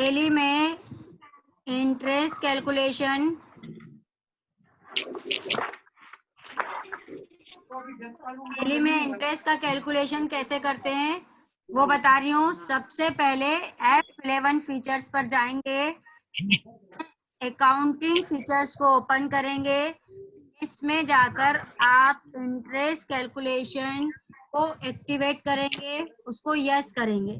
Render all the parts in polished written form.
Tele में interest calculation का calculation कैसे करते हैं वो बता रही हूँ। सबसे पहले F11 फीचर्स पर जाएंगे, अकाउंटिंग फीचर्स को ओपन करेंगे, इसमें जाकर आप इंटरेस्ट कैलकुलेशन को एक्टिवेट करेंगे, उसको यस करेंगे।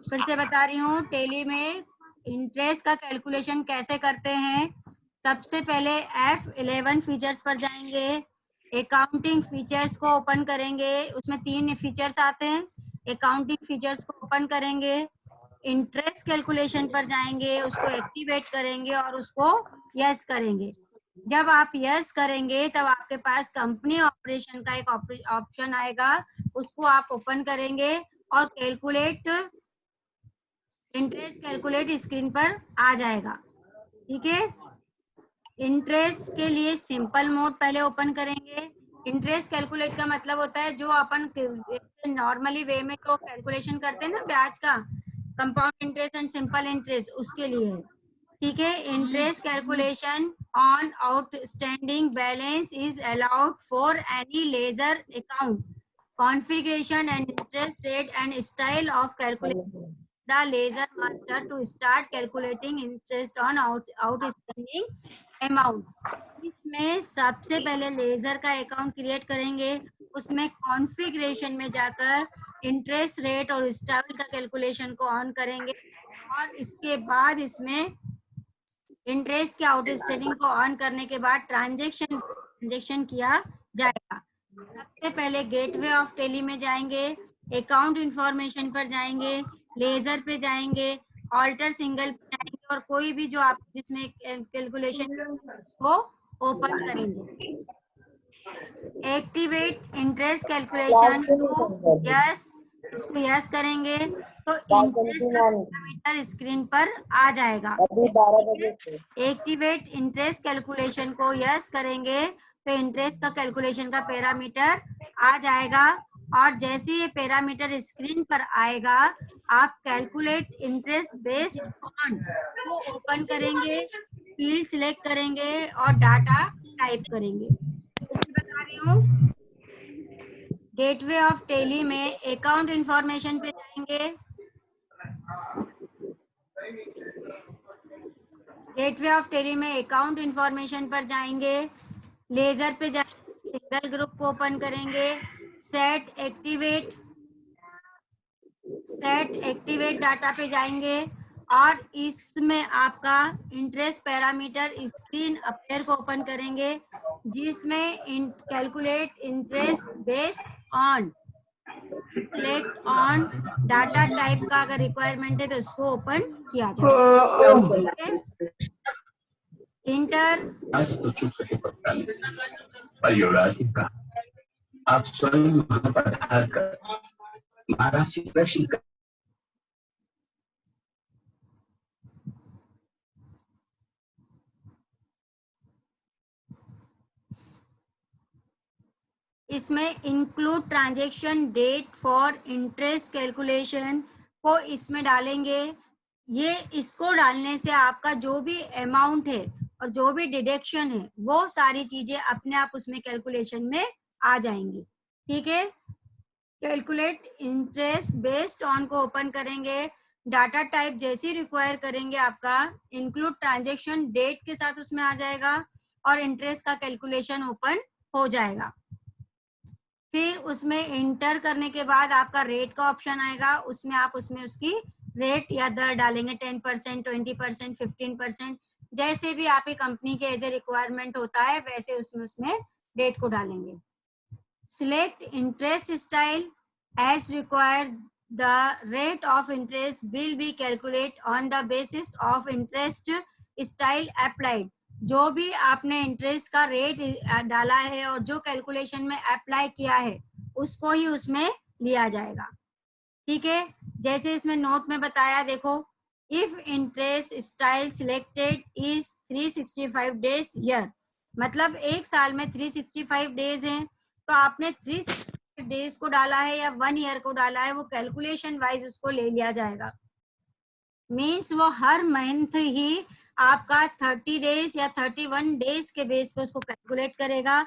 फिर से बता रही हूँ, टेली में इंटरेस्ट का कैलकुलेशन कैसे करते हैं। सबसे पहले F11 फीचर्स पर जाएंगे, अकाउंटिंग फीचर्स को ओपन करेंगे, उसमें 3 फीचर्स आते हैं। अकाउंटिंग फीचर्स को ओपन करेंगे, इंटरेस्ट कैलकुलेशन पर जाएंगे, उसको एक्टिवेट करेंगे और उसको यस करेंगे। जब आप यस करेंगे तब आपके पास कंपनी ऑपरेशन का एक ऑप्शन आएगा, उसको आप ओपन करेंगे और कैलकुलेट इंटरेस्ट कैलकुलेट स्क्रीन पर आ जाएगा। ठीक है, इंटरेस्ट के लिए सिंपल मोड पहले ओपन करेंगे। इंटरेस्ट कैलकुलेट का मतलब होता है जो अपन नॉर्मली वे में जो कैलकुलेशन करते हैं ना ब्याज का, compound interest and simple interest, उसके लिए है। ठीक है, interest calculation on outstanding balance is allowed for any ledger account configuration and interest rate and style of calculation the ledger master to start calculating interest on outstanding amount। इसमें सबसे पहले laser का account create करेंगे, उसमें configuration में जाकर interest rate और style का कैलकुलेशन को ऑन करेंगे और इसके बाद इसमें इंटरेस्ट के आउटस्टैंडिंग को ऑन करने के बाद ट्रांजैक्शन किया जाएगा। सबसे पहले गेटवे ऑफ टेली में जाएंगे, अकाउंट इंफॉर्मेशन पर जाएंगे, लेजर पे जाएंगे, ऑल्टर सिंगल पे जाएंगे और कोई भी जो आप जिसमें कैलकुलेशन को ओपन करेंगे। Activate interest calculation to yes, इसको यस करेंगे तो इंटरेस्ट का पैरामीटर स्क्रीन पर आ जाएगा। एक्टिवेट इंटरेस्ट कैलकुलेशन को यस करेंगे तो इंटरेस्ट का कैलकुलेशन का पैरामीटर आ जाएगा और जैसे ये पैरामीटर स्क्रीन पर आएगा आप कैलकुलेट इंटरेस्ट बेस्ड ऑन को ओपन करेंगे, फील्ड सिलेक्ट करेंगे और डाटा टाइप करेंगे। बता रही हूँ, गेटवे ऑफ टेली में अकाउंट इंफॉर्मेशन पे जाएंगे, गेटवे ऑफ टेली में अकाउंट इंफॉर्मेशन पर जाएंगे, लेजर पे जाएंगे, सिंगल ग्रुप को ओपन करेंगे, सेट एक्टिवेट डाटा पे जाएंगे और इसमें आपका इंटरेस्ट पैरामीटर स्क्रीन अपेयर को ओपन करेंगे जिसमें calculate interest based on select on data type का अगर रिक्वायरमेंट है तो उसको ओपन किया जाए। इंटर आप स्वयं पढ़ाकर प्रश्न इसमें include transaction date for interest calculation को इसमें डालेंगे। ये इसको डालने से आपका जो भी अमाउंट है और जो भी डिडक्शन है वो सारी चीजें अपने आप उसमें कैलकुलेशन में आ जाएंगी। ठीक है, कैलकुलेट इंटरेस्ट बेस्ड ऑन को ओपन करेंगे, डाटा टाइप जैसे रिक्वायर करेंगे आपका इंक्लूड ट्रांजैक्शन डेट के साथ उसमें आ जाएगा और इंटरेस्ट का कैलकुलेशन ओपन हो जाएगा। फिर उसमें इंटर करने के बाद आपका रेट का ऑप्शन आएगा, उसमें आप उसमें उसकी रेट या दर डालेंगे 10%, 20%, 15%, जैसे भी आपकी कंपनी के एज ए रिक्वायरमेंट होता है वैसे उसमें डेट को डालेंगे। Select interest style as required, the rate of interest will be calculate on the basis of interest style applied. जो भी आपने इंटरेस्ट का रेट डाला है और जो कैलकुलेशन में अप्लाई किया है उसको ही उसमें लिया जाएगा। ठीक है, जैसे इसमें नोट में बताया, देखो, if interest style selected is 365 days year, मतलब एक साल में 365 डेज हैं तो आपने 365 डेज को डाला है या 1 ईयर को डाला है, वो कैलकुलेशन वाइज उसको ले लिया जाएगा। मीन्स वो हर मंथ ही आपका 30 डेज या 31 डेज के बेस पे उसको कैलकुलेट करेगा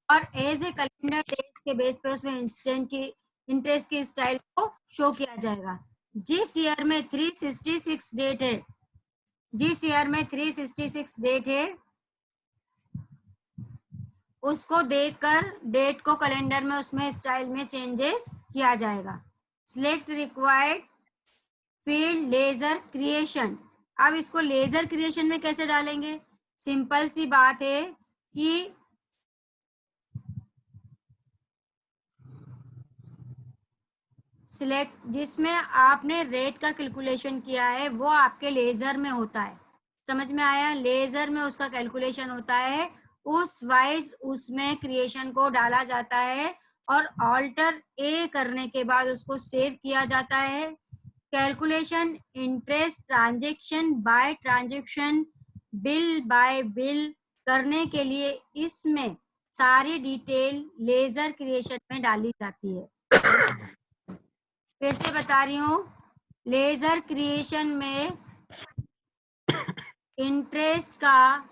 और एज ए कैलेंडर डेज के बेस पे उसमें इंस्टेंट की इंटरेस्ट की स्टाइल को शो किया जाएगा। जिस ईयर में 366 डेट है, जिस ईयर में 366 डेट है, उसको देखकर डेट को कैलेंडर में उसमें स्टाइल में चेंजेस किया जाएगा। Select required field laser creation. अब इसको लेजर क्रिएशन में कैसे डालेंगे? सिंपल सी बात है कि सिलेक्ट जिसमें आपने रेट का कैलकुलेशन किया है वो आपके लेजर में होता है। समझ में आया? लेजर में उसका कैलकुलेशन होता है, उस वाइज उसमें क्रिएशन को डाला जाता है और ऑल्टर ए करने के बाद उसको सेव किया जाता है। Calculation interest transaction by transaction, bill by bill करने के लिए इसमें सारी डिटेल लेजर क्रिएशन में डाली जाती है। फिर से बता रही हूँ, लेजर क्रिएशन में इंटरेस्ट का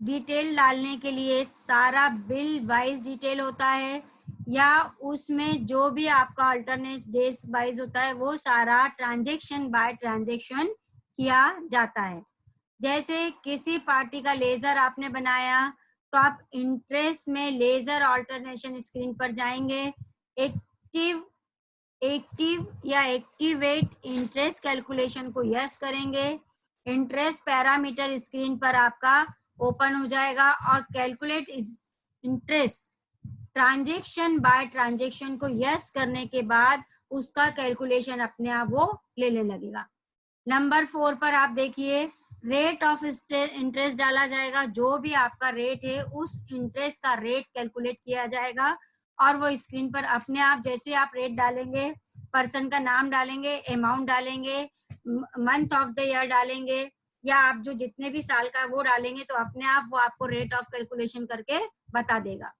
डिटेल डालने के लिए सारा बिल वाइज डिटेल होता है या उसमें जो भी आपका अल्टरनेट डेज वाइज होता है वो सारा ट्रांजेक्शन बाय ट्रांजेक्शन किया जाता है। जैसे किसी पार्टी का लेजर आपने बनाया तो आप इंटरेस्ट में लेजर ऑल्टरनेशन स्क्रीन पर जाएंगे, एक्टिव या एक्टिवेट इंटरेस्ट कैलकुलेशन को यस करेंगे, इंटरेस्ट पैरामीटर स्क्रीन पर आपका ओपन हो जाएगा और calculate interest transaction by transaction को यस करने के बाद उसका कैलकुलेशन अपने आप वो लेने लगेगा। नंबर 4 पर आप देखिए, रेट ऑफ इंटरेस्ट डाला जाएगा। जो भी आपका रेट है उस इंटरेस्ट का रेट कैलकुलेट किया जाएगा और वो स्क्रीन पर अपने आप, जैसे आप रेट डालेंगे, पर्सन का नाम डालेंगे, अमाउंट डालेंगे, मंथ ऑफ द ईयर डालेंगे या आप जो जितने भी साल का वो डालेंगे तो अपने आप वो आपको रेट ऑफ कैलकुलेशन करके बता देगा।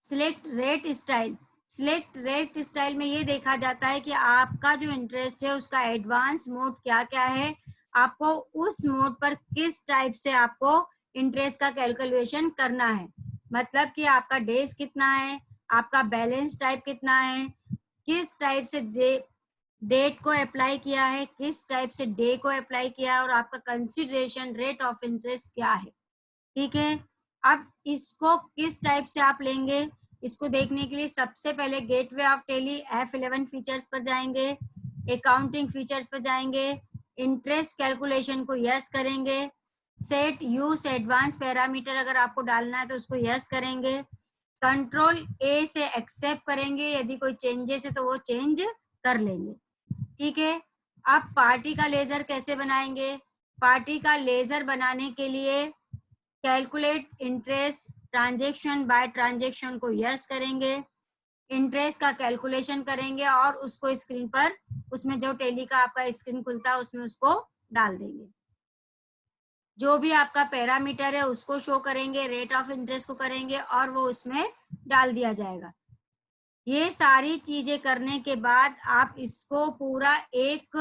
Select rate style. Select rate style में ये देखा जाता है कि आपका जो इंटरेस्ट है उसका एडवांस मोड क्या क्या है, आपको उस मोड पर किस टाइप से आपको इंटरेस्ट का कैलकुलेशन करना है। मतलब कि आपका डेज कितना है, आपका बैलेंस टाइप कितना है, किस टाइप से डेट को अप्लाई किया है, किस टाइप से डे को अप्लाई किया है और आपका कंसिडरेशन रेट ऑफ इंटरेस्ट क्या है। ठीक है, अब इसको किस टाइप से आप लेंगे इसको देखने के लिए सबसे पहले gateway of tele F11 features पर जाएंगे, अकाउंटिंग फीचर्स पर जाएंगे, इंटरेस्ट कैलकुलेशन को यस करेंगे, सेट यूज एडवांस पैरामीटर अगर आपको डालना है तो उसको यस करेंगे, कंट्रोल ए से एक्सेप्ट करेंगे, यदि कोई चेंजेस है तो वो चेंज कर लेंगे। ठीक है, अब पार्टी का लेजर कैसे बनाएंगे? पार्टी का लेजर बनाने के लिए calculate interest transaction by transaction को यस करेंगे, इंटरेस्ट का कैलकुलेशन करेंगे और उसको स्क्रीन पर, उसमें जो टेली का आपका स्क्रीन खुलता है उसमें उसको डाल देंगे। जो भी आपका पैरामीटर है उसको शो करेंगे, रेट ऑफ इंटरेस्ट को करेंगे और वो उसमें डाल दिया जाएगा। ये सारी चीजें करने के बाद आप इसको पूरा एक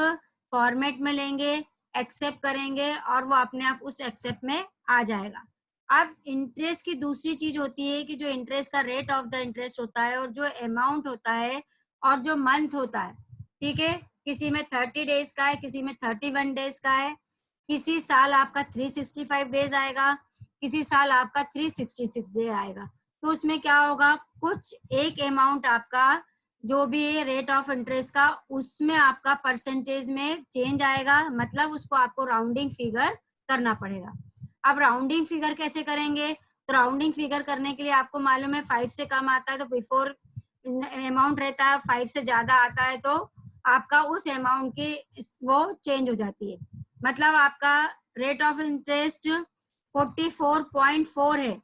फॉर्मेट में लेंगे, एक्सेप्ट करेंगे और वो अपने आप उस एक्सेप्ट में आ जाएगा। अब इंटरेस्ट की दूसरी चीज होती है कि जो इंटरेस्ट का रेट ऑफ द इंटरेस्ट होता है और जो अमाउंट होता है और जो मंथ होता है, ठीक है, किसी में 30 डेज का है, किसी में 31 डेज का है, किसी साल आपका 365 डेज आएगा, किसी साल आपका 366 डे आएगा। तो उसमें क्या होगा, कुछ एक अमाउंट आपका जो भी है रेट ऑफ इंटरेस्ट का उसमें आपका परसेंटेज में चेंज आएगा, मतलब उसको आपको राउंडिंग फिगर करना पड़ेगा। अब राउंडिंग फिगर कैसे करेंगे? तो राउंडिंग फिगर करने के लिए आपको मालूम है 5 से कम आता है तो बिफोर अमाउंट रहता है, 5 से ज्यादा आता है तो आपका उस अमाउंट की वो चेंज हो जाती है। मतलब आपका रेट ऑफ इंटरेस्ट 44.4 है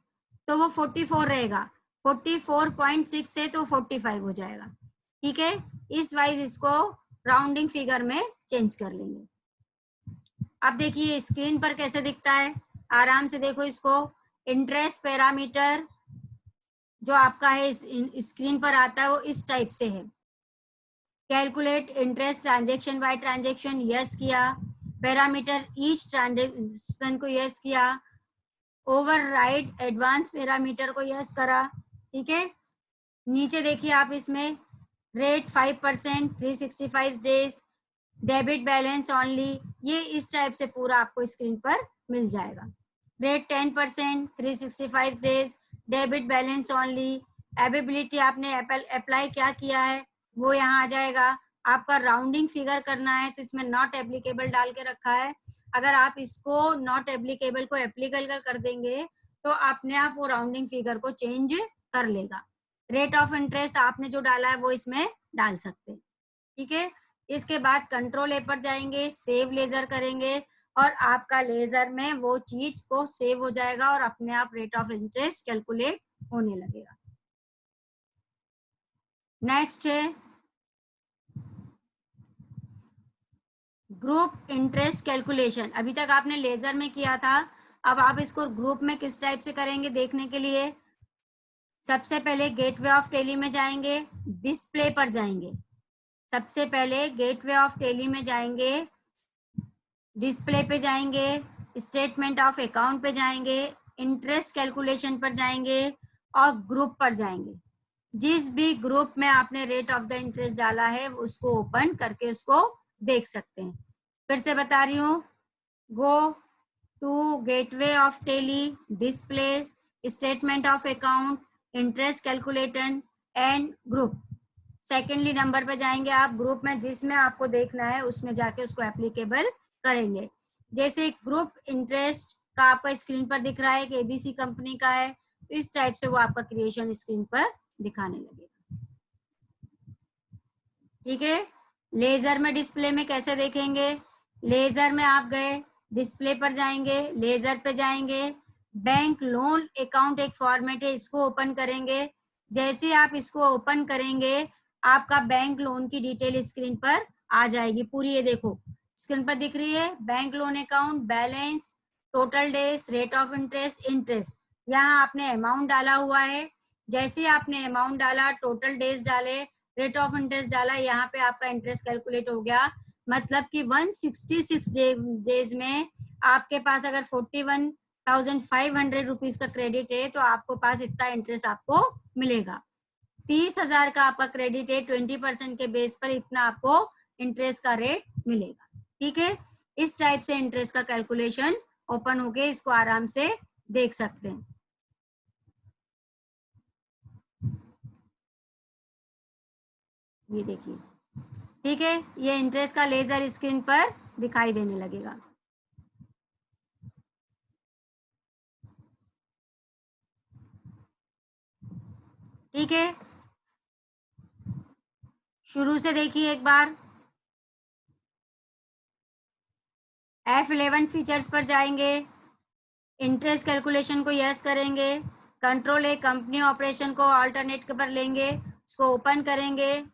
तो वो 44 रहेगा, 44.6 है तो 45 हो जाएगा। ठीक है, इस वाइज इसको राउंडिंग फिगर में चेंज कर लेंगे। अब देखिए स्क्रीन पर कैसे दिखता है, आराम से देखो इसको। इंटरेस्ट पैरामीटर जो आपका है स्क्रीन पर आता है वो इस टाइप से है। Calculate interest transaction by transaction yes किया, पैरामीटर ईच ट्रांजेक्शन को यस किया, ओवरराइड एडवांस पैरामीटर को यस करा। ठीक है, नीचे देखिए आप इसमें rate 5%, 365 days, debit balance only, ये इस टाइप से पूरा आपको स्क्रीन पर मिल जाएगा। Rate 10%, 365 days, debit balance only, ability आपने अप्लाई क्या किया है वो यहाँ आ जाएगा। आपका राउंडिंग फिगर करना है तो इसमें नॉट एप्लीकेबल डाल के रखा है। अगर आप इसको नॉट एप्लीकेबल को एप्लीकेबल कर देंगे तो अपने आप वो राउंडिंग फिगर को चेंज कर लेगा। रेट ऑफ इंटरेस्ट आपने जो डाला है वो इसमें डाल सकते हैं। ठीक है, इसके बाद कंट्रोल ए पर जाएंगे, सेव लेजर करेंगे और आपका लेजर में वो चीज को सेव हो जाएगा और अपने आप रेट ऑफ इंटरेस्ट कैलकुलेट होने लगेगा। नेक्स्ट है ग्रुप इंटरेस्ट कैलकुलेशन। अभी तक आपने लेजर में किया था, अब आप इसको ग्रुप में किस टाइप से करेंगे देखने के लिए सबसे पहले गेटवे ऑफ टेली में जाएंगे, डिस्प्ले पर जाएंगे। सबसे पहले गेटवे ऑफ टेली में जाएंगे, डिस्प्ले पे जाएंगे, स्टेटमेंट ऑफ अकाउंट पे जाएंगे, इंटरेस्ट कैलकुलेशन पर जाएंगे और ग्रुप पर जाएंगे। जिस भी ग्रुप में आपने रेट ऑफ द इंटरेस्ट डाला है उसको ओपन करके उसको देख सकते हैं। फिर से बता रही हूँ, go to gateway of Tally, display, statement of account, interest calculation and group. Secondly number पे जाएंगे आप, ग्रुप में जिसमें आपको देखना है उसमें जाके उसको एप्लीकेबल करेंगे। जैसे ग्रुप इंटरेस्ट का आपका स्क्रीन पर दिख रहा है कि एबीसी कंपनी का है, तो इस टाइप से वो आपका क्रिएशन स्क्रीन पर दिखाने लगेगा। ठीक है, लेजर में डिस्प्ले में कैसे देखेंगे, लेजर में आप गए, डिस्प्ले पर जाएंगे, लेजर पे जाएंगे, बैंक लोन अकाउंट एक फॉर्मेट है, इसको ओपन करेंगे। जैसे आप इसको ओपन करेंगे आपका बैंक लोन की डिटेल स्क्रीन पर आ जाएगी पूरी। ये देखो स्क्रीन पर दिख रही है, bank loan account, balance, total days, rate of interest, interest. यहाँ आपने अमाउंट डाला हुआ है, जैसे आपने अमाउंट डाला, टोटल डेज डाले, रेट ऑफ इंटरेस्ट डाला, यहाँ पे आपका इंटरेस्ट कैलकुलेट हो गया। मतलब कि 166 डेज में आपके पास अगर 41,500 रुपीज का क्रेडिट है तो आपको पास इतना इंटरेस्ट आपको मिलेगा। 30,000 का आपका क्रेडिट है, 20% के बेस पर इतना आपको इंटरेस्ट का रेट मिलेगा। ठीक है, इस टाइप से इंटरेस्ट का कैलकुलेशन ओपन होके इसको आराम से देख सकते हैं। ये देखिए, ठीक है, ये इंटरेस्ट का लेजर स्क्रीन पर दिखाई देने लगेगा। ठीक है, शुरू से देखिए एक बार। F11 फीचर्स पर जाएंगे, इंटरेस्ट कैलकुलेशन को यस करेंगे, कंट्रोल ए कंपनी ऑपरेशन को अल्टरनेट पर लेंगे, उसको ओपन करेंगे,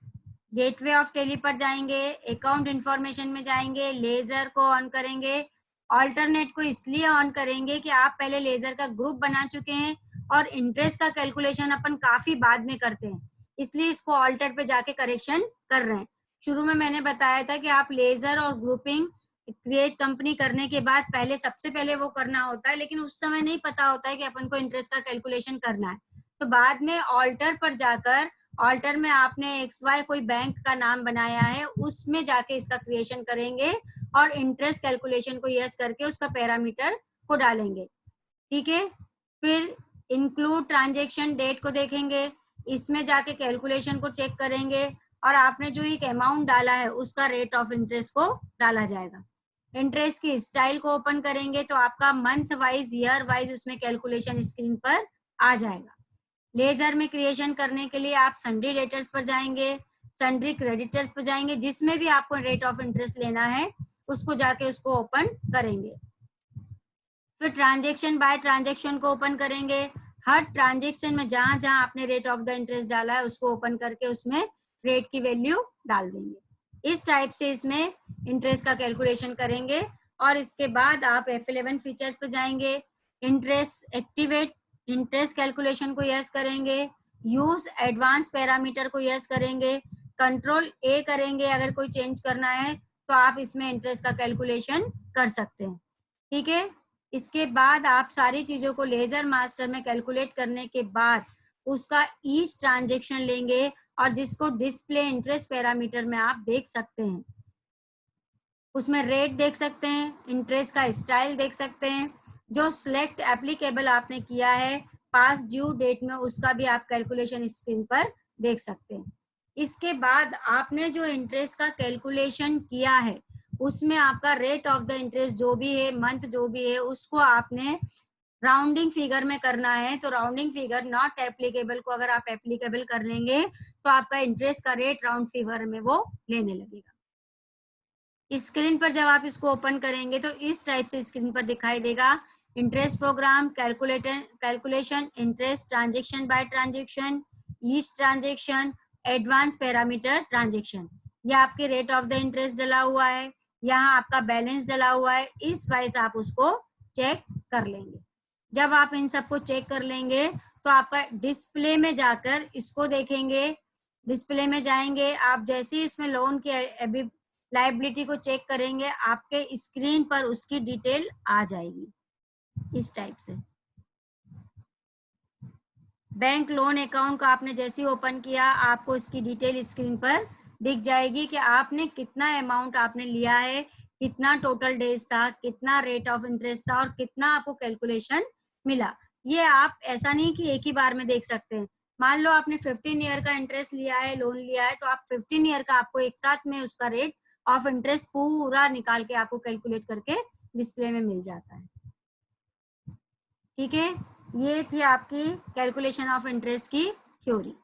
गेटवे ऑफ टेली पर जाएंगे, अकाउंट इंफॉर्मेशन में जाएंगे, लेजर को ऑन करेंगे। अल्टरनेट को इसलिए ऑन करेंगे कि आप पहले लेजर का ग्रुप बना चुके हैं और इंटरेस्ट का कैलकुलेशन अपन काफी बाद में करते हैं, इसलिए इसको ऑल्टर पे जाके करेक्शन कर रहे हैं। शुरू में मैंने बताया था कि आप लेजर और ग्रुपिंग क्रिएट कंपनी करने के बाद पहले सबसे पहले वो करना होता है, लेकिन उस समय नहीं पता होता है कि अपन को इंटरेस्ट का कैलकुलेशन करना है। तो बाद में ऑल्टर पर जाकर, ऑल्टर में आपने XY कोई बैंक का नाम बनाया है उसमें जाके इसका क्रिएशन करेंगे और इंटरेस्ट कैलकुलेशन को यस करके उसका पैरामीटर को डालेंगे। ठीक है, फिर इंक्लूड ट्रांजेक्शन डेट को देखेंगे, इसमें जाके कैलकुलेशन को चेक करेंगे और आपने जो एक अमाउंट डाला है उसका रेट ऑफ इंटरेस्ट को डाला जाएगा। इंटरेस्ट की स्टाइल को ओपन करेंगे तो आपका मंथ वाइज, ईयर वाइज उसमें कैलकुलेशन स्क्रीन पर आ जाएगा। लेजर में क्रिएशन करने के लिए आप सन्ड्री डेटर्स पर जाएंगे, सन्ड्री क्रेडिटर्स पर जाएंगे, जिसमें भी आपको रेट ऑफ इंटरेस्ट लेना है उसको जाके उसको ओपन करेंगे। फिर ट्रांजेक्शन बाय ट्रांजेक्शन को ओपन करेंगे, हर ट्रांजेक्शन में जहां जहां आपने रेट ऑफ द इंटरेस्ट डाला है उसको ओपन करके उसमें रेट की वैल्यू डाल देंगे। इस टाइप से इसमें इंटरेस्ट का कैलकुलेशन करेंगे और इसके बाद आप F11 फीचर्स पे जाएंगे, इंटरेस्ट एक्टिवेट, इंटरेस्ट कैलकुलेशन को यस करेंगे, यूज एडवांस पैरामीटर को यस करेंगे, कंट्रोल ए करेंगे अगर कोई चेंज करना है तो आप इसमें इंटरेस्ट का कैलकुलेशन कर सकते हैं। ठीक है, इसके बाद आप सारी चीजों को लेजर मास्टर में कैलकुलेट करने के बाद उसका ईच ट्रांजेक्शन लेंगे और जिसको डिस्प्ले इंटरेस्ट पैरामीटर में आप देख सकते हैं। उसमें रेट देख सकते हैं, इंटरेस्ट का स्टाइल देख सकते हैं, जो सिलेक्ट एप्लीकेबल आपने किया है पास ड्यू डेट में उसका भी आप कैलकुलेशन स्क्रीन पर देख सकते हैं। इसके बाद आपने जो इंटरेस्ट का कैलकुलेशन किया है उसमें आपका रेट ऑफ द इंटरेस्ट जो भी है, मंथ जो भी है, उसको आपने राउंडिंग फिगर में करना है। तो राउंडिंग फिगर नॉट एप्लीकेबल को अगर आप एप्लीकेबल कर लेंगे तो आपका इंटरेस्ट का रेट राउंड फिगर में वो लेने लगेगा। स्क्रीन पर जब आप इसको ओपन करेंगे तो इस टाइप से स्क्रीन पर दिखाई देगा, interest program, calculation, interest, transaction by transaction, each transaction, advance parameter transaction. ये आपके रेट ऑफ द इंटरेस्ट डला हुआ है, यहाँ आपका बैलेंस डला हुआ है, इस वाइज आप उसको चेक कर लेंगे। जब आप इन सबको चेक कर लेंगे तो आपका डिस्प्ले में जाकर इसको देखेंगे। डिस्प्ले में जाएंगे आप, जैसे ही इसमें लोन की लाइबिलिटी को चेक करेंगे आपके स्क्रीन पर उसकी डिटेल आ जाएगी इस टाइप से। बैंक लोन अकाउंट का आपने जैसे ही ओपन किया आपको इसकी डिटेल स्क्रीन पर दिख जाएगी कि आपने कितना अमाउंट आपने लिया है, कितना टोटल डेज था, कितना रेट ऑफ इंटरेस्ट था और कितना आपको कैलकुलेशन मिला। ये आप ऐसा नहीं कि एक ही बार में देख सकते हैं। मान लो आपने 15 ईयर का इंटरेस्ट लिया है, लोन लिया है, तो आप 15 ईयर का आपको एक साथ में उसका रेट ऑफ इंटरेस्ट पूरा निकाल के आपको कैलकुलेट करके डिस्प्ले में मिल जाता है। ठीक है, ये थी आपकी कैलकुलेशन ऑफ इंटरेस्ट की थ्योरी।